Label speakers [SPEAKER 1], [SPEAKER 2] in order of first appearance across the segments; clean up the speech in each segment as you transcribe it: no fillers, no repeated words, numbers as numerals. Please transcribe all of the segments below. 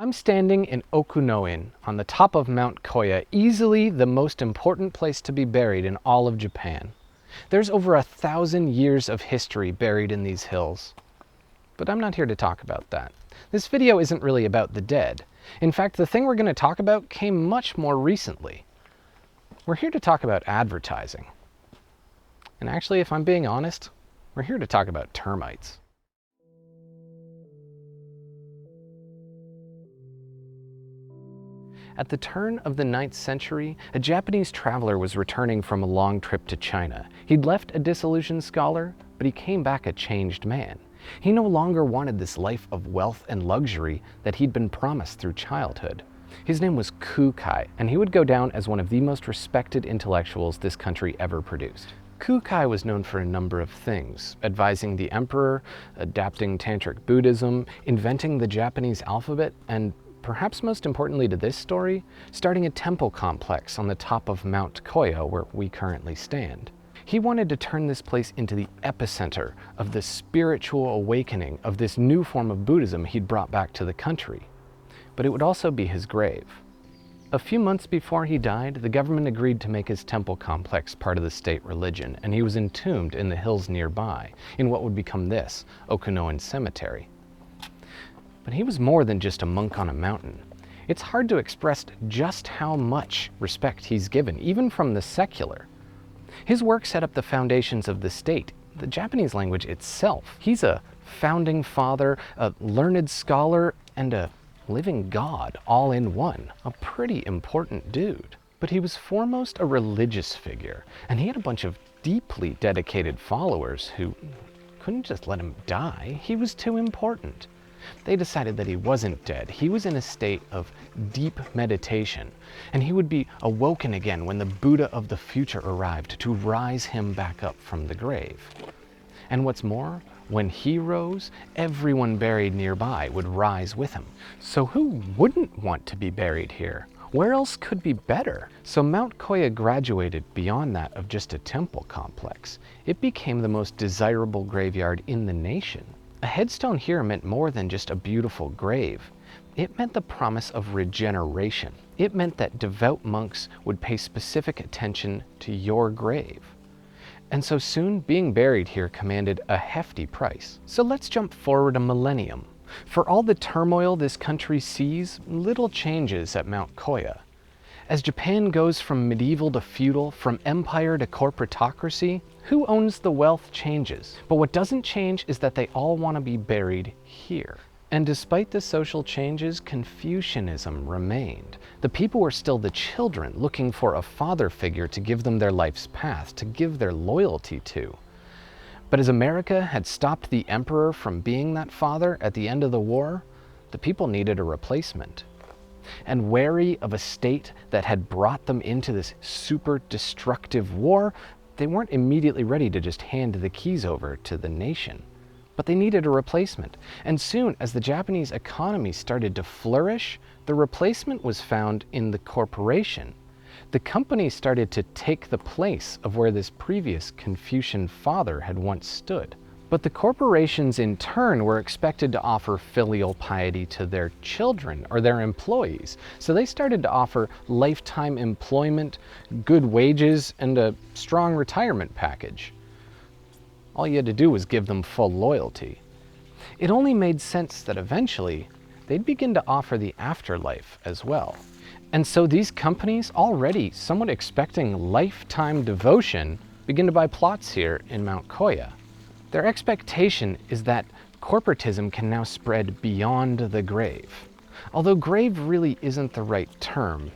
[SPEAKER 1] I'm standing in Okunoin on the top of Mount Koya, easily the most important place to be buried in all of Japan. There's over 1,000 years of history buried in these hills. But I'm not here to talk about that. This video isn't really about the dead. In fact, the thing we're going to talk about came much more recently. We're here to talk about advertising. And actually, if I'm being honest, we're here to talk about termites. At the turn of the 9th century, a Japanese traveler was returning from a long trip to China. He'd left a disillusioned scholar, but he came back a changed man. He no longer wanted this life of wealth and luxury that he'd been promised through childhood. His name was Kukai, and he would go down as one of the most respected intellectuals this country ever produced. Kukai was known for a number of things: advising the emperor, adapting Tantric Buddhism, inventing the Japanese alphabet, and perhaps most importantly to this story, starting a temple complex on the top of Mount Koya where we currently stand. He wanted to turn this place into the epicenter of the spiritual awakening of this new form of Buddhism he'd brought back to the country. But it would also be his grave. A few months before he died, the government agreed to make his temple complex part of the state religion, and he was entombed in the hills nearby, in what would become this Okunoin Cemetery. But he was more than just a monk on a mountain. It's hard to express just how much respect he's given, even from the secular. His work set up the foundations of the state, the Japanese language itself. He's a founding father, a learned scholar, and a living god all in one. A pretty important dude. But he was foremost a religious figure, and he had a bunch of deeply dedicated followers who couldn't just let him die. He was too important. They decided that he wasn't dead. He was in a state of deep meditation, and he would be awoken again when the Buddha of the future arrived to rise him back up from the grave. And what's more, when he rose, everyone buried nearby would rise with him. So who wouldn't want to be buried here? Where else could be better? So Mount Koya graduated beyond that of just a temple complex. It became the most desirable graveyard in the nation. A headstone here meant more than just a beautiful grave. It meant the promise of regeneration. It meant that devout monks would pay specific attention to your grave. And so soon, being buried here commanded a hefty price. So let's jump forward a millennium. For all the turmoil this country sees, little changes at Mount Koya. As Japan goes from medieval to feudal, from empire to corporatocracy, who owns the wealth changes. But what doesn't change is that they all want to be buried here. And despite the social changes, Confucianism remained. The people were still the children looking for a father figure to give them their life's path, to give their loyalty to. But as America had stopped the emperor from being that father at the end of the war, the people needed a replacement. And wary of a state that had brought them into this super destructive war, they weren't immediately ready to just hand the keys over to the nation. But they needed a replacement. And soon, as the Japanese economy started to flourish, the replacement was found in the corporation. The company started to take the place of where this previous Confucian father had once stood. But the corporations in turn were expected to offer filial piety to their children or their employees. So they started to offer lifetime employment, good wages, and a strong retirement package. All you had to do was give them full loyalty. It only made sense that eventually they'd begin to offer the afterlife as well. And so these companies, already somewhat expecting lifetime devotion, begin to buy plots here in Mount Koya. Their expectation is that corporatism can now spread beyond the grave. Although grave really isn't the right term.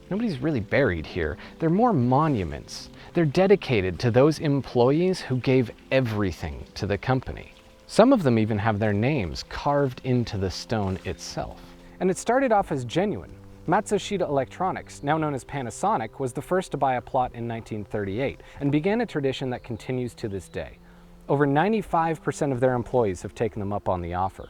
[SPEAKER 1] Nobody's really buried here. They're more monuments. They're dedicated to those employees who gave everything to the company. Some of them even have their names carved into the stone itself. And it started off as genuine. Matsushita Electronics, now known as Panasonic, was the first to buy a plot in 1938 and began a tradition that continues to this day. Over 95% of their employees have taken them up on the offer.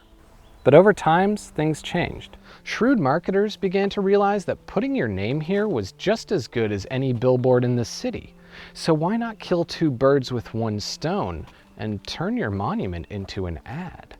[SPEAKER 1] But over time, things changed. Shrewd marketers began to realize that putting your name here was just as good as any billboard in the city. So why not kill two birds with one stone and turn your monument into an ad?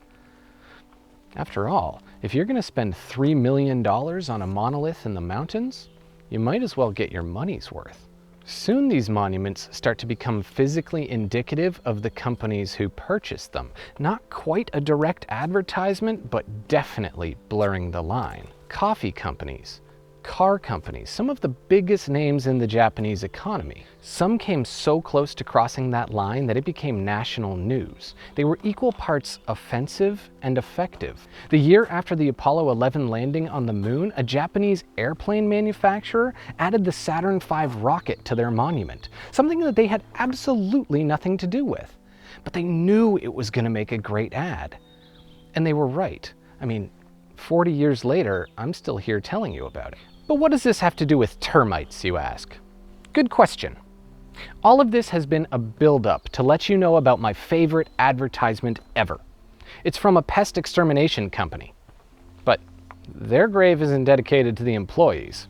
[SPEAKER 1] After all, if you're going to spend $3 million on a monolith in the mountains, you might as well get your money's worth. Soon these monuments start to become physically indicative of the companies who purchased them. Not quite a direct advertisement, but definitely blurring the line. Coffee companies, car companies, some of the biggest names in the Japanese economy. Some came so close to crossing that line that it became national news. They were equal parts offensive and effective. The year after the Apollo 11 landing on the moon, a Japanese airplane manufacturer added the Saturn V rocket to their monument, something that they had absolutely nothing to do with. But they knew it was going to make a great ad. And they were right. I mean, 40 years later, I'm still here telling you about it. But what does this have to do with termites, you ask? Good question. All of this has been a build-up to let you know about my favorite advertisement ever. It's from a pest extermination company. But their grave isn't dedicated to the employees.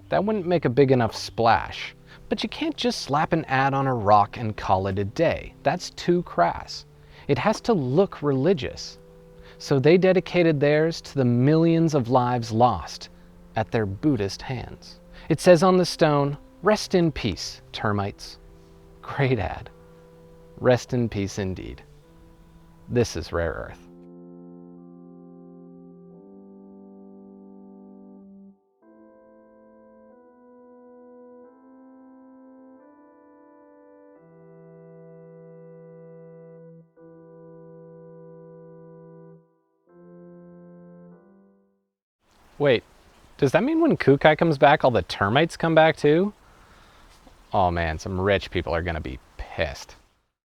[SPEAKER 1] That wouldn't make a big enough splash. But you can't just slap an ad on a rock and call it a day. That's too crass. It has to look religious. So they dedicated theirs to the millions of lives lost at their Buddhist hands. It says on the stone, "Rest in peace, termites." Great ad. Rest in peace indeed. This is Rare Earth. Wait, does that mean when Kukai comes back, all the termites come back too? Oh man, some rich people are gonna be pissed.